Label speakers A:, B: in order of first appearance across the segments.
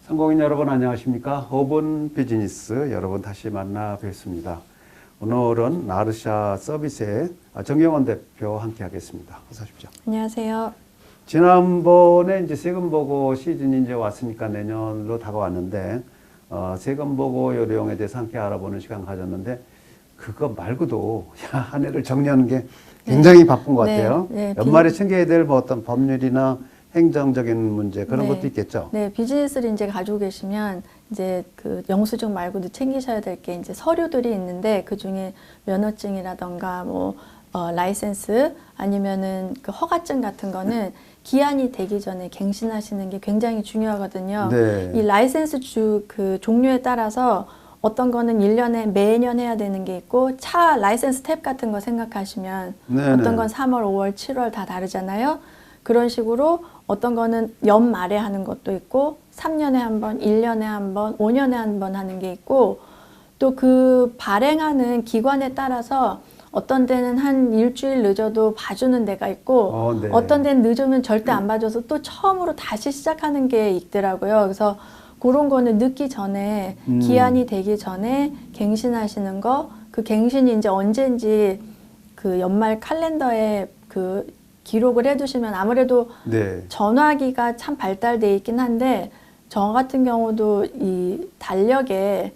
A: 성공인 여러분 안녕하십니까? 5분 비즈니스 여러분 다시 만나 뵙습니다. 오늘은 나르샤 서비스의 정경원 대표 함께 하겠습니다. 어서 오십시오.
B: 안녕하세요.
A: 지난번에 이제 세금 보고 시즌이 이제 왔으니까 내년으로 다가왔는데, 세금 보고 요령에 대해서 함께 알아보는 시간 가졌는데, 그거 말고도 한 해를 정리하는 게 굉장히 바쁜 것 같아요. 연말에 챙겨야 될 뭐 어떤 법률이나 행정적인 문제 그런 것도 있겠죠.
B: 네, 비즈니스를 이제 가지고 계시면 이제 그 영수증 말고도 챙기셔야 될 게 이제 서류들이 있는데 그 중에 면허증이라던가 뭐 라이센스 아니면은 그 허가증 같은 거는 기한이 되기 전에 갱신하시는 게 굉장히 중요하거든요.
A: 네.
B: 이 라이센스 그 종류에 따라서 어떤 거는 1년에 매년 해야 되는 게 있고 차 라이센스 탭 같은 거 생각하시면 어떤 건 3월, 5월, 7월 다 다르잖아요. 그런 식으로 어떤 거는 연말에 하는 것도 있고 3년에 한 번, 1년에 한 번, 5년에 한 번 하는 게 있고 또 그 발행하는 기관에 따라서 어떤 데는 한 일주일 늦어도 봐주는 데가 있고 어떤 데는 늦으면 절대 안 봐줘서 또 처음으로 다시 시작하는 게 있더라고요. 그래서 그런 거는 늦기 전에 기한이 되기 전에 갱신하시는 거, 그 갱신이 이제 언제인지 그 연말 칼렌더에 그 기록을 해두시면 아무래도 전화기가 참 발달돼 있긴 한데 저 같은 경우도 이 달력에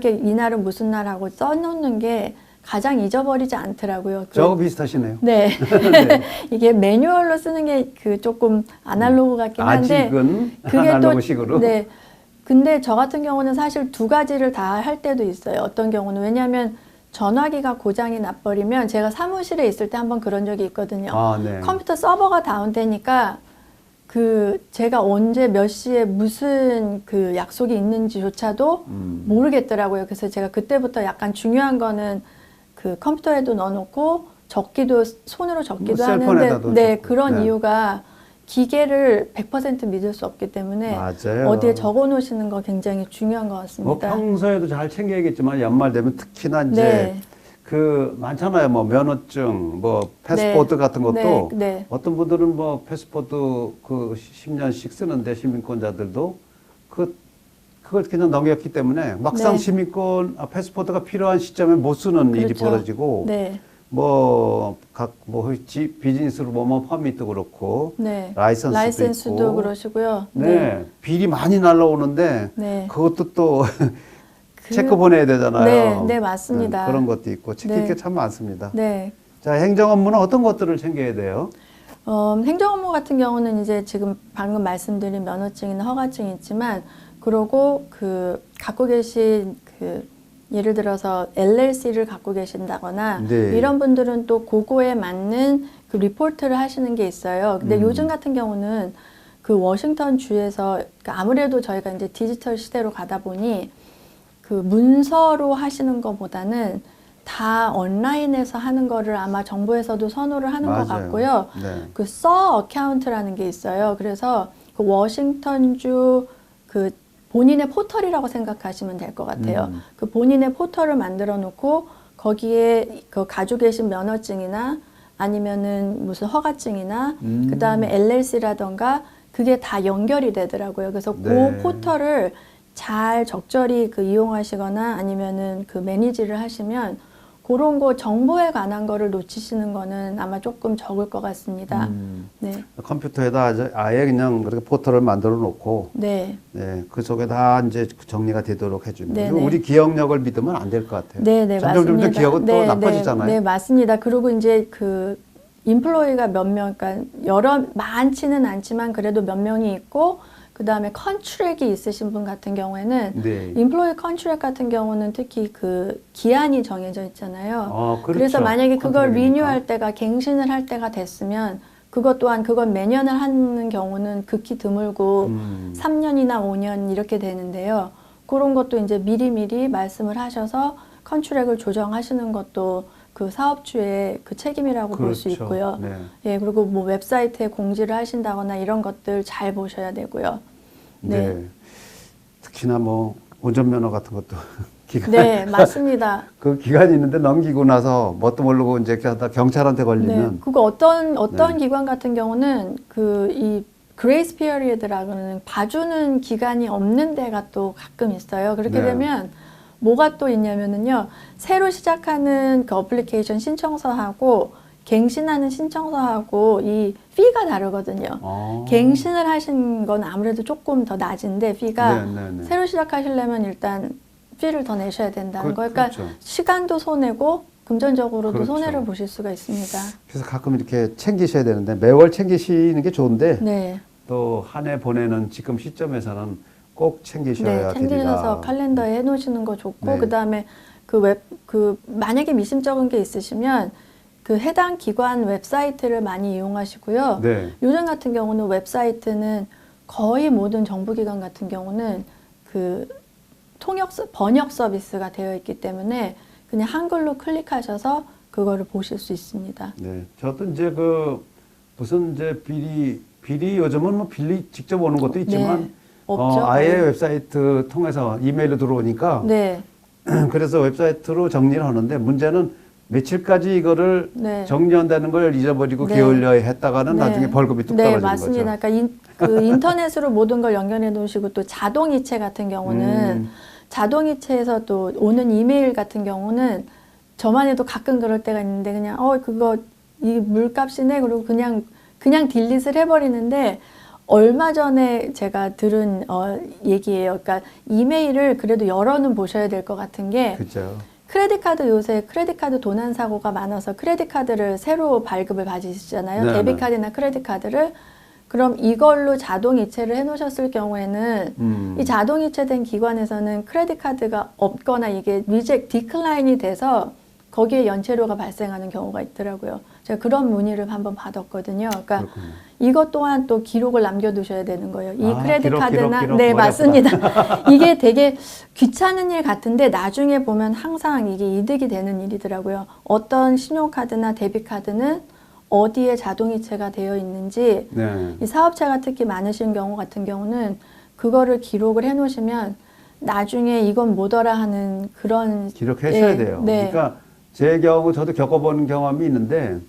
B: 이날은 무슨 날하고 써놓는 게 가장 잊어버리지 않더라고요.
A: 저하고 비슷하시네요.
B: 네. 네. 이게 매뉴얼로 쓰는 게 그 조금 아날로그 같긴 한데
A: 아직은
B: 그게
A: 아날로그식으로.
B: 네. 근데 저 같은 경우는 사실 두 가지를 다 할 때도 있어요. 어떤 경우는 왜냐하면 전화기가 고장이 나버리면 제가 사무실에 있을 때 한번 그런 적이 있거든요. 컴퓨터 서버가 다운되니까 그 제가 언제 몇 시에 무슨 그 약속이 있는지조차도 모르겠더라고요. 그래서 제가 그때부터 약간 중요한 거는 그 컴퓨터에도 넣어놓고 적기도 손으로 적기도 하는데 그런 이유가 기계를 100% 믿을 수 없기 때문에 어디에 적어 놓으시는 거 굉장히 중요한 것 같습니다.
A: 뭐 평소에도 잘 챙겨야겠지만 연말 되면 특히나 이제 그 많잖아요. 뭐 면허증, 뭐 패스포드 같은 것도 어떤 분들은 뭐 패스포드 그 10년씩 쓰는데 시민권자들도 그걸 그냥 넘겼기 때문에 막상 시민권 패스포드가 필요한 시점에 못 쓰는 일이 벌어지고 비즈니스로 보면 퍼밋도 그렇고 라이센스도 있고
B: 그러시고요.
A: 비리 많이 날라오는데 그것도 또 체크 보내야 되잖아요.
B: 네, 맞습니다.
A: 그런 것도 있고 챙길 게 참 많습니다. 자, 행정 업무는 어떤 것들을 챙겨야 돼요?
B: 행정 업무 같은 경우는 이제 지금 방금 말씀드린 면허증이나 허가증이 있지만 그러고 그 갖고 계신 그 예를 들어서 LLC를 갖고 계신다거나 이런 분들은 또 그거에 맞는 그 리포트를 하시는 게 있어요. 근데 요즘 같은 경우는 그 워싱턴 주에서 그러니까 아무래도 저희가 이제 디지털 시대로 가다 보니 그 문서로 하시는 것보다는 다 온라인에서 하는 거를 아마 정부에서도 선호를 하는 것 같고요. 그 어카운트라는 게 있어요. 그래서 그 워싱턴주 그 본인의 포털이라고 생각하시면 될 것 같아요. 그 본인의 포털을 만들어 놓고 거기에 그 가지고 계신 면허증이나 아니면은 무슨 허가증이나 그 다음에 LLC라던가 그게 다 연결이 되더라고요. 그래서 그 포털을 잘 적절히 그 이용하시거나 아니면은 그 매니지를 하시면 그런 거 정보에 관한 거를 놓치시는 거는 아마 조금 적을 것 같습니다.
A: 컴퓨터에다 아예 그냥 그렇게 포털을 만들어 놓고 그 속에 다 이제 정리가 되도록 해주면 우리 기억력을 믿으면 안 될 것 같아요. 점점 기억은 또 나빠지잖아요.
B: 네, 맞습니다. 그리고 이제 그 인플로이가 몇 명, 그러니까 많지는 않지만 그래도 몇 명이 있고 그 다음에 컨트랙이 있으신 분 같은 경우에는 인플로이 컨트랙 같은 경우는 특히 그 기한이 정해져 있잖아요. 그래서 만약에 그걸 리뉴할 때가 갱신을 할 때가 됐으면 그것 또한 그건 매년을 하는 경우는 극히 드물고 3년이나 5년 이렇게 되는데요. 그런 것도 이제 미리미리 말씀을 하셔서 컨트랙을 조정하시는 것도 그 사업주의 그 책임이라고 볼 수 있고요. 그리고 뭐 웹사이트에 공지를 하신다거나 이런 것들 잘 보셔야 되고요.
A: 특히나 뭐 운전면허 같은 것도
B: 기간 맞습니다.
A: 그 기간이 있는데 넘기고 나서 뭣도 모르고 이제 경찰한테 걸리면
B: 그거 어떤 기관 같은 경우는 그 그레이스 피어리드라고는 봐주는 기간이 없는 데가 또 가끔 있어요. 그렇게
A: 네.
B: 되면 뭐가 또 있냐면은요, 새로 시작하는 그 어플리케이션 신청서하고 갱신하는 신청서하고 이 피가 다르거든요. 갱신을 하신 건 아무래도 조금 더 낮은데 피가 새로 시작하시려면 일단 피를 더 내셔야 된다는 거. 그러니까
A: 그렇죠.
B: 시간도 손해고 금전적으로도
A: 그렇죠.
B: 손해를 보실 수가 있습니다.
A: 그래서 가끔 이렇게 챙기셔야 되는데 매월 챙기시는 게 좋은데
B: 네.
A: 또 한 해 보내는 지금 시점에서는 꼭 챙기셔야
B: 네, 챙기셔서
A: 되리라.
B: 칼렌더에 해놓으시는 거 좋고,
A: 네.
B: 그 다음에 만약에 미심쩍은 게 있으시면 그 해당 기관 웹사이트를 많이 이용하시고요.
A: 네.
B: 요즘 같은 경우는 웹사이트는 거의 모든 정부기관 같은 경우는 그 번역 서비스가 되어 있기 때문에 그냥 한글로 클릭하셔서 그거를 보실 수 있습니다.
A: 네. 저도 이제 무슨 이제 비리 요즘은 뭐 빌리 직접 오는 것도 있지만
B: 네. 없죠.
A: 아예 웹사이트 통해서 이메일로 들어오니까
B: 네.
A: 그래서 웹사이트로 정리를 하는데 문제는 며칠까지 이거를
B: 네.
A: 정리한다는 걸 잊어버리고
B: 네.
A: 게을려 했다가는
B: 네.
A: 나중에 벌금이 뚝
B: 네,
A: 떨어지는
B: 맞습니다.
A: 거죠.
B: 그러니까 인터넷으로 모든 걸 연결해 놓으시고 또 자동이체 같은 경우는 자동이체에서 또 오는 이메일 같은 경우는 저만 해도 가끔 그럴 때가 있는데 그냥 그거 이 물값이네 그리고 그냥 딜릿을 해버리는데 얼마 전에 제가 들은 얘기예요. 그러니까 이메일을 그래도 열어는 보셔야 될 것 같은 게
A: 그렇죠.
B: 요새 크레딧 카드 도난 사고가 많아서 크레딧 카드를 새로 발급을 받으시잖아요.
A: 네,
B: 데뷔 카드나 크레딧 카드를. 그럼 이걸로 자동 이체를 해 놓으셨을 경우에는 이 자동 이체된 기관에서는 크레딧 카드가 없거나 이게 디클라인이 돼서 거기에 연체료가 발생하는 경우가 있더라고요. 제가 그런 문의를 한번 받았거든요. 그러니까
A: 그렇군요.
B: 이것 또한 또 기록을 남겨두셔야 되는 거예요. 이 크레딧
A: 기록,
B: 카드나
A: 기록,
B: 네,
A: 머리
B: 맞습니다. 이게 되게 귀찮은 일 같은데 나중에 보면 항상 이게 이득이 되는 일이더라고요. 어떤 신용카드나 데뷔카드는 어디에 자동이체가 되어 있는지
A: 네.
B: 이 사업자가 특히 많으신 경우 같은 경우는 그거를 기록을 해 놓으시면 나중에 이건 뭐더라 하는 그런
A: 기록하셔야 돼요.
B: 네.
A: 그러니까 제 경우 저도 겪어본 경험이 있는데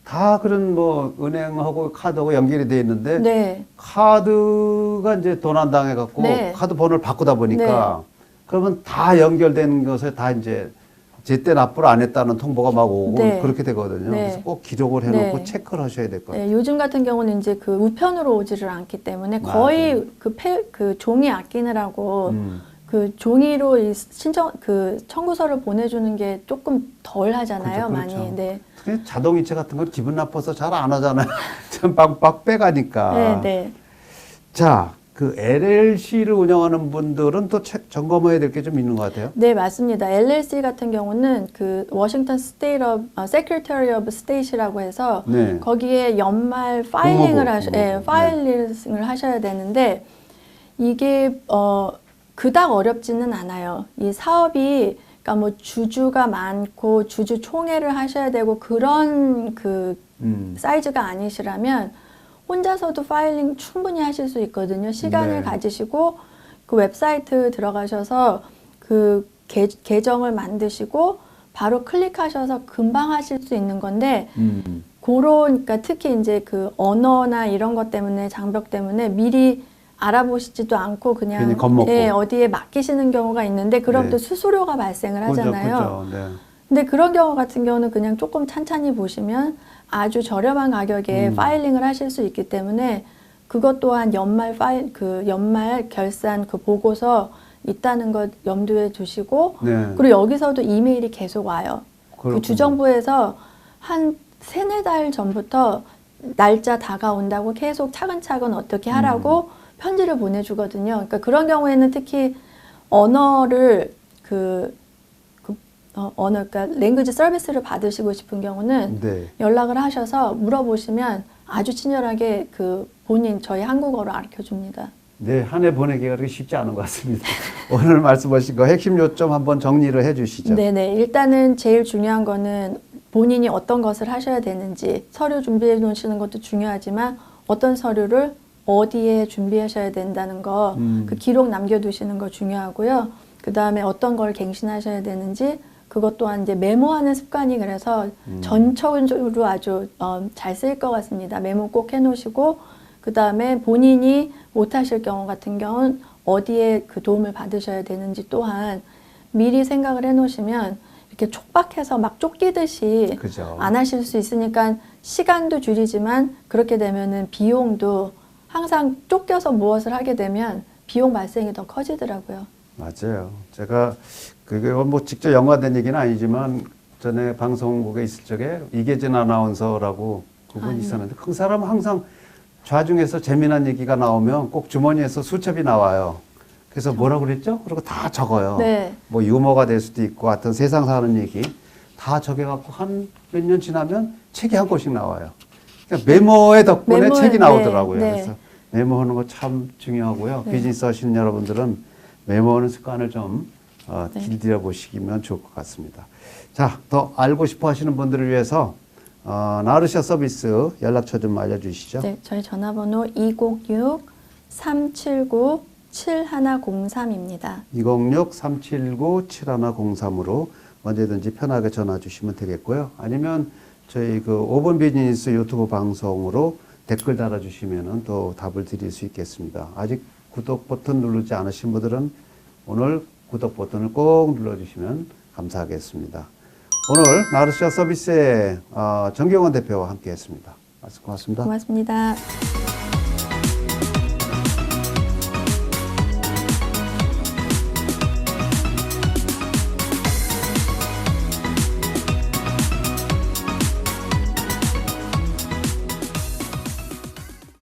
A: 다 그런 은행하고 카드하고 연결이 돼 있는데
B: 네.
A: 카드가 이제 도난 당해갖고
B: 네.
A: 카드 번호를 바꾸다 보니까 그러면 다 연결된 것에 다 이제 제때 납부를 안 했다는 통보가 막 오고
B: 네.
A: 그렇게 되거든요.
B: 네.
A: 그래서 꼭 기록을 해놓고
B: 네.
A: 체크를 하셔야 될 것 같아요.
B: 네, 요즘 같은 경우는 이제 그 우편으로 오지를 않기 때문에 거의 그 종이 아끼느라고 그 종이로 이 청구서를 보내주는 게 조금 덜 하잖아요,
A: 그렇죠.
B: 많이. 네.
A: 특히 자동이체 같은 건 기분 나빠서 잘 안 하잖아요. 참 빡 빼가니까.
B: 네, 네.
A: 자, 그 LLC를 운영하는 분들은 또 점검해야 될 게 좀 있는 것 같아요.
B: 네, 맞습니다. LLC 같은 경우는 그 워싱턴 Secretary of State이라고 해서
A: 네.
B: 거기에 연말 파일링을 파일링을 하셔야 되는데 이게 그닥 어렵지는 않아요. 이 사업이 그러니까 뭐 주주가 많고 주주 총회를 하셔야 되고 그런 사이즈가 아니시라면 혼자서도 파일링 충분히 하실 수 있거든요. 시간을
A: 네.
B: 가지시고 그 웹사이트 들어가셔서 그 계정을 만드시고 바로 클릭하셔서 금방 하실 수 있는 건데 그러니까 특히 이제 그 언어나 이런 것 때문에 장벽 때문에 미리 알아보시지도 않고 그냥 어디에 맡기시는 경우가 있는데 그럼
A: 네.
B: 또 수수료가 발생을 하잖아요.
A: 그죠. 네.
B: 근데 그런 경우 같은 경우는 그냥 조금 찬찬히 보시면 아주 저렴한 가격에 파일링을 하실 수 있기 때문에 그것 또한 연말 결산 그 보고서 있다는 것 염두에 두시고
A: 네.
B: 그리고 여기서도 이메일이 계속 와요. 그 주정부에서 한 3-4달 전부터 날짜 다가온다고 계속 차근차근 어떻게 하라고 편지를 보내주거든요. 그러니까 그런 경우에는 특히 언어를 그러니까 랭귀지 서비스를 받으시고 싶은 경우는
A: 네.
B: 연락을 하셔서 물어보시면 아주 친절하게 저희 한국어로 가르쳐 줍니다.
A: 네, 한 해 보내기가 그렇게 쉽지 않은 것 같습니다. 오늘 말씀하신 거 핵심 요점 한번 정리를 해 주시죠.
B: 네네. 일단은 제일 중요한 거는 본인이 어떤 것을 하셔야 되는지 서류 준비해 놓으시는 것도 중요하지만 어떤 서류를 어디에 준비하셔야 된다는 거, 그 기록 남겨두시는 거 중요하고요. 그 다음에 어떤 걸 갱신하셔야 되는지 그것 또한 이제 메모하는 습관이 그래서 전적으로 아주 잘 쓰일 것 같습니다. 메모 꼭 해놓으시고 그 다음에 본인이 못하실 경우 같은 경우는 어디에 그 도움을 받으셔야 되는지 또한 미리 생각을 해놓으시면 이렇게 촉박해서 막 쫓기듯이
A: 그죠.
B: 안 하실 수 있으니까 시간도 줄이지만 그렇게 되면은 비용도 항상 쫓겨서 무엇을 하게 되면 비용 발생이 더 커지더라고요.
A: 맞아요. 제가 그게 뭐 직접 연관된 얘기는 아니지만 전에 방송국에 있을 적에 이계진 아나운서라고 그분이 있었는데 그 사람은 항상 좌중에서 재미난 얘기가 나오면 꼭 주머니에서 수첩이 나와요. 그래서 뭐라고 그랬죠? 그리고 다 적어요.
B: 네.
A: 뭐 유머가 될 수도 있고 하여튼 세상 사는 얘기 다 적어갖고 한 몇 년 지나면 책이 한 권씩 나와요. 그러니까 메모의 덕분에 책이 나오더라고요.
B: 네.
A: 그래서 메모하는 거 참 중요하고요.
B: 네.
A: 비즈니스 하시는 여러분들은 메모하는 습관을 좀
B: 네.
A: 길들여 보시면 좋을 것 같습니다. 자, 더 알고 싶어 하시는 분들을 위해서 나르샤 서비스 연락처 좀 알려주시죠.
B: 네, 저희 전화번호 206-379-7103입니다.
A: 206-379-7103으로 언제든지 편하게 전화 주시면 되겠고요. 아니면 저희 그 5분 비즈니스 유튜브 방송으로 댓글 달아주시면 또 답을 드릴 수 있겠습니다. 아직 구독 버튼 누르지 않으신 분들은 오늘 구독 버튼을 꼭 눌러주시면 감사하겠습니다. 오늘 나르샤 서비스의 정경원 대표와 함께 했습니다. 고맙습니다.
B: 고맙습니다.